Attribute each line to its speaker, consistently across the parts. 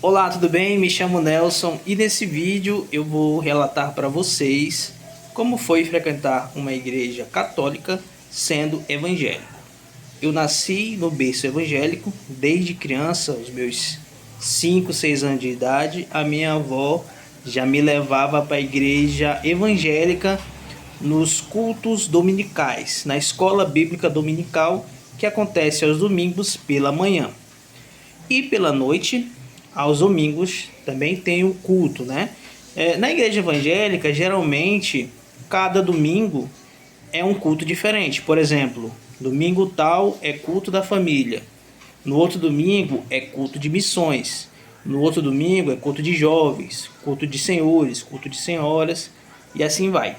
Speaker 1: Olá, tudo bem? Me chamo Nelson e nesse vídeo eu vou relatar para vocês como foi frequentar uma igreja católica sendo evangélico. Eu nasci no berço evangélico, desde criança, aos meus 5, 6 anos de idade, a minha avó já me levava para a igreja evangélica nos cultos dominicais, na escola bíblica dominical que acontece aos domingos pela manhã. E pela noite, aos domingos, também tem o culto, né? Na igreja evangélica, geralmente, cada domingo é um culto diferente. Por exemplo, domingo tal é culto da família. No outro domingo é culto de missões. No outro domingo é culto de jovens, culto de senhores, culto de senhoras e assim vai.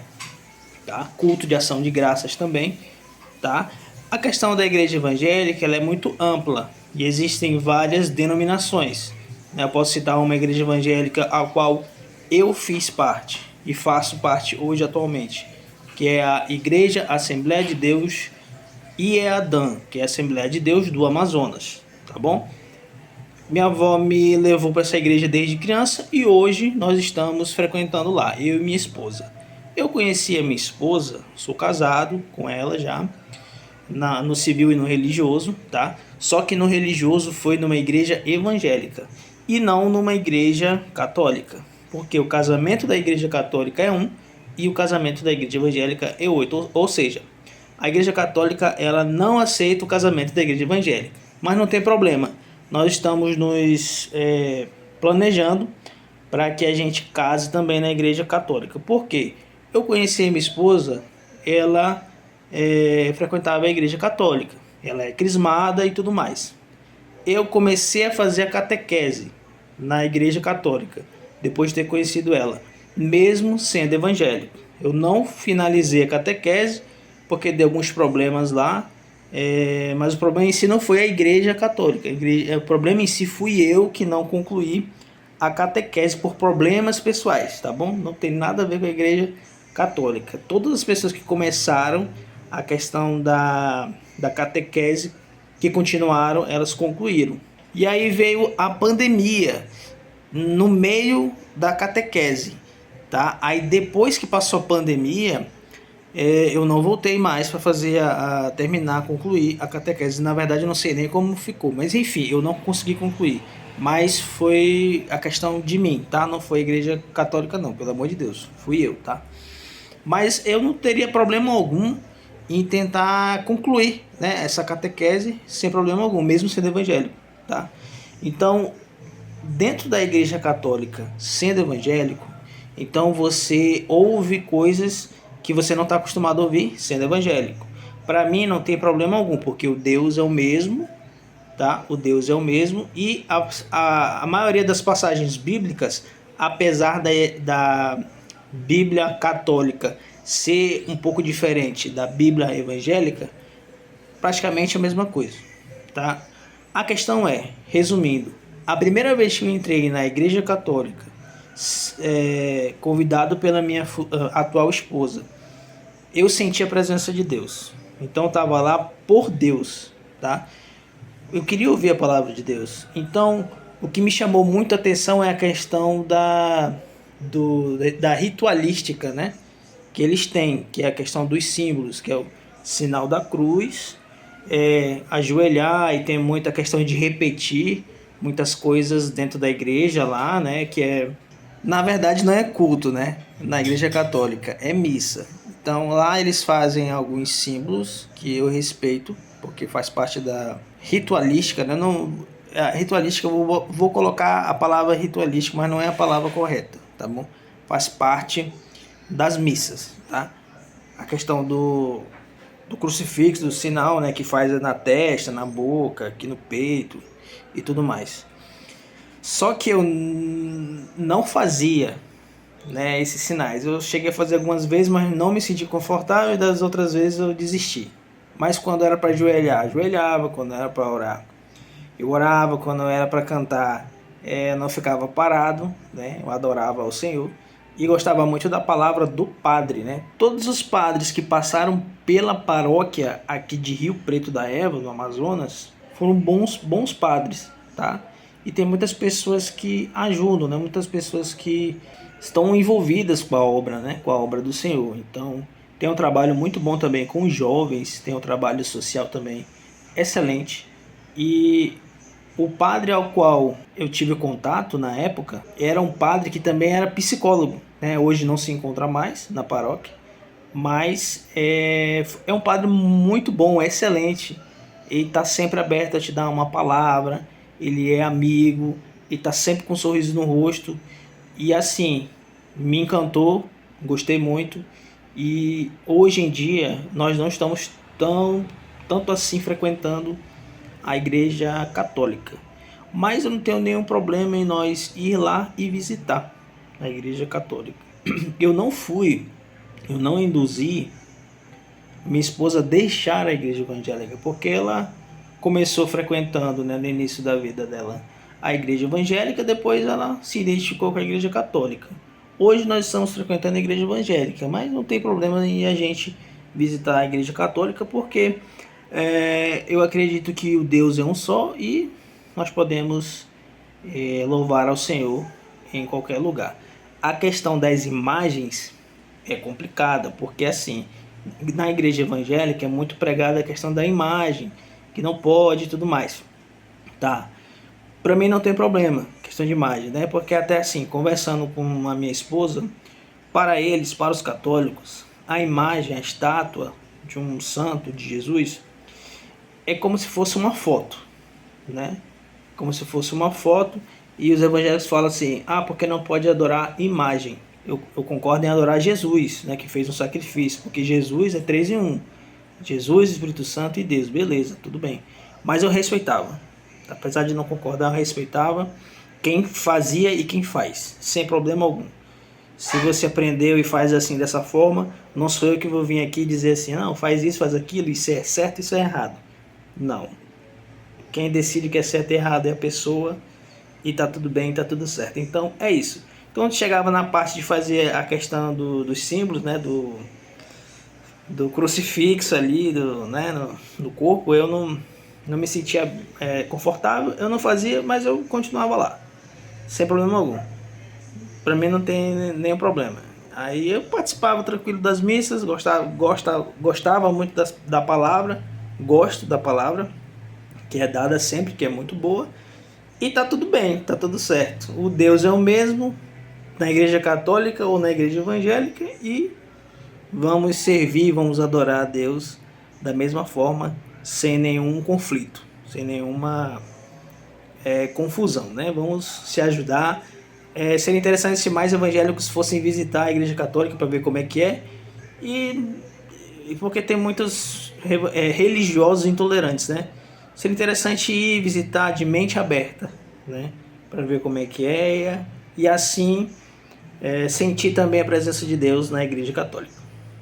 Speaker 1: Tá? Culto de ação de graças também, tá? A questão da igreja evangélica ela é muito ampla e existem várias denominações. Eu posso citar uma igreja evangélica a qual eu fiz parte e faço parte hoje atualmente, que é a Igreja Assembleia de Deus IEADAM, que é a Assembleia de Deus do Amazonas, tá bom? Minha avó me levou para essa igreja desde criança e hoje nós estamos frequentando lá, eu e minha esposa. Eu conheci a minha esposa, sou casado com ela já, no civil e no religioso, tá? Só que no religioso foi numa igreja evangélica e não numa igreja católica, porque o casamento da igreja católica é um e o casamento da igreja evangélica é outro, ou seja, a igreja católica ela não aceita o casamento da igreja evangélica, mas não tem problema, nós estamos nos planejando para que a gente case também na igreja católica. Por quê? Eu conheci minha esposa, ela frequentava a igreja católica, ela é crismada e tudo mais. Eu comecei a fazer a catequese na igreja católica, depois de ter conhecido ela, mesmo sendo evangélico. Eu não finalizei a catequese, porque deu alguns problemas lá, mas o problema em si não foi a igreja católica, o problema em si fui eu que não concluí a catequese por problemas pessoais, tá bom? Não tem nada a ver com a igreja católica. Todas as pessoas que começaram a questão da catequese, que continuaram, elas concluíram. E aí veio a pandemia no meio da catequese, tá? Aí depois que passou a pandemia, eu não voltei mais para fazer terminar, concluir a catequese. Na verdade, eu não sei nem como ficou, mas enfim, eu não consegui concluir. Mas foi a questão de mim, tá? Não foi a igreja católica não, pelo amor de Deus, fui eu, tá? Mas eu não teria problema algum em tentar concluir, né, essa catequese sem problema algum, mesmo sendo evangélico, tá? Então, dentro da igreja católica, sendo evangélico, então você ouve coisas que você não está acostumado a ouvir sendo evangélico. Para mim não tem problema algum, porque o Deus é o mesmo, tá? O Deus é o mesmo e a maioria das passagens bíblicas, apesar da Bíblia católica ser um pouco diferente da Bíblia evangélica, praticamente a mesma coisa, tá? A questão é, resumindo, a primeira vez que eu entrei na igreja católica, convidado pela minha atual esposa, eu senti a presença de Deus. Então eu estava lá por Deus, tá? Eu queria ouvir a palavra de Deus. Então, o que me chamou muito a atenção é a questão da ritualística, né? Que eles têm, que é a questão dos símbolos, que é o sinal da cruz, ajoelhar, e tem muita questão de repetir muitas coisas dentro da igreja lá, né? Que na verdade não é culto, né? Na igreja católica é missa. Então lá eles fazem alguns símbolos que eu respeito, porque faz parte da ritualística, né? Não, a ritualística, eu vou colocar a palavra ritualística, mas não é a palavra correta, tá bom? Faz parte das missas, tá? A questão do crucifixo, do sinal, né? Que faz na testa, na boca, aqui no peito e tudo mais. Só que eu não fazia, né, esses sinais. Eu cheguei a fazer algumas vezes, mas não me senti confortável, e das outras vezes eu desisti. Mas quando era para ajoelhar, ajoelhava. Quando era para orar, eu orava. Quando era para cantar, não ficava parado, né? Eu adorava ao Senhor e gostava muito da palavra do padre, né? Todos os padres que passaram pela paróquia aqui de Rio Preto da Eva, no Amazonas, foram bons padres, tá? e tem muitas pessoas que ajudam, né? Muitas pessoas que estão envolvidas com a obra, né? Com a obra do Senhor. Então, tem um trabalho muito bom também com os jovens, tem um trabalho social também excelente. E o padre ao qual eu tive contato na época era um padre que também era psicólogo, né? Hoje não se encontra mais na paróquia, mas é um padre muito bom, excelente. Ele está sempre aberto a te dar uma palavra, ele é amigo, ele está sempre com um sorriso no rosto. E assim, me encantou, gostei muito. E hoje em dia nós não estamos tanto assim frequentando a igreja católica. Mas eu não tenho nenhum problema em nós ir lá e visitar a igreja católica. Eu não induzi minha esposa a deixar a igreja evangélica, porque ela começou frequentando, né, no início da vida dela, a igreja evangélica, depois ela se identificou com a igreja católica. Hoje nós estamos frequentando a igreja evangélica, mas não tem problema em a gente visitar a igreja católica, porque eu acredito que o Deus é um só e nós podemos louvar ao Senhor em qualquer lugar. A questão das imagens é complicada, porque assim, na igreja evangélica é muito pregada a questão da imagem, que não pode e tudo mais. Tá? Para mim não tem problema, questão de imagem, né? Porque até assim, conversando com a minha esposa, para eles, para os católicos, a imagem, a estátua de um santo, de Jesus, é como se fosse uma foto, né? Como se fosse uma foto, e os evangélicos falam assim: ah, porque não pode adorar imagem. Eu concordo em adorar Jesus, né, que fez um sacrifício, porque Jesus é 3 em 1. Jesus, Espírito Santo e Deus, beleza, tudo bem. Mas eu respeitava, apesar de não concordar, eu respeitava quem fazia e quem faz, sem problema algum. Se você aprendeu e faz assim, dessa forma, não sou eu que vou vir aqui dizer assim: não, faz isso, faz aquilo, isso é certo, isso é errado. Não. Quem decide que é certo e errado é a pessoa, e tá tudo bem, tá tudo certo. Então é isso. Então, quando chegava na parte de fazer a questão dos símbolos, né, do crucifixo ali, né, no corpo, eu não me sentia confortável, eu não fazia, mas eu continuava lá, sem problema algum. Para mim não tem nenhum problema. Aí eu participava tranquilo das missas, gostava muito da palavra, gosto da palavra, que é dada sempre, que é muito boa, e tá tudo bem, tá tudo certo. O Deus é o mesmo na igreja católica ou na igreja evangélica, e vamos servir, vamos adorar a Deus da mesma forma, sem nenhum conflito, sem nenhuma confusão, né? Vamos se ajudar. Seria interessante se mais evangélicos fossem visitar a igreja católica para ver como é que é, e porque tem muitos religiosos intolerantes, né? Seria interessante ir visitar de mente aberta, né? Para ver como é que é, e assim sentir também a presença de Deus na igreja católica.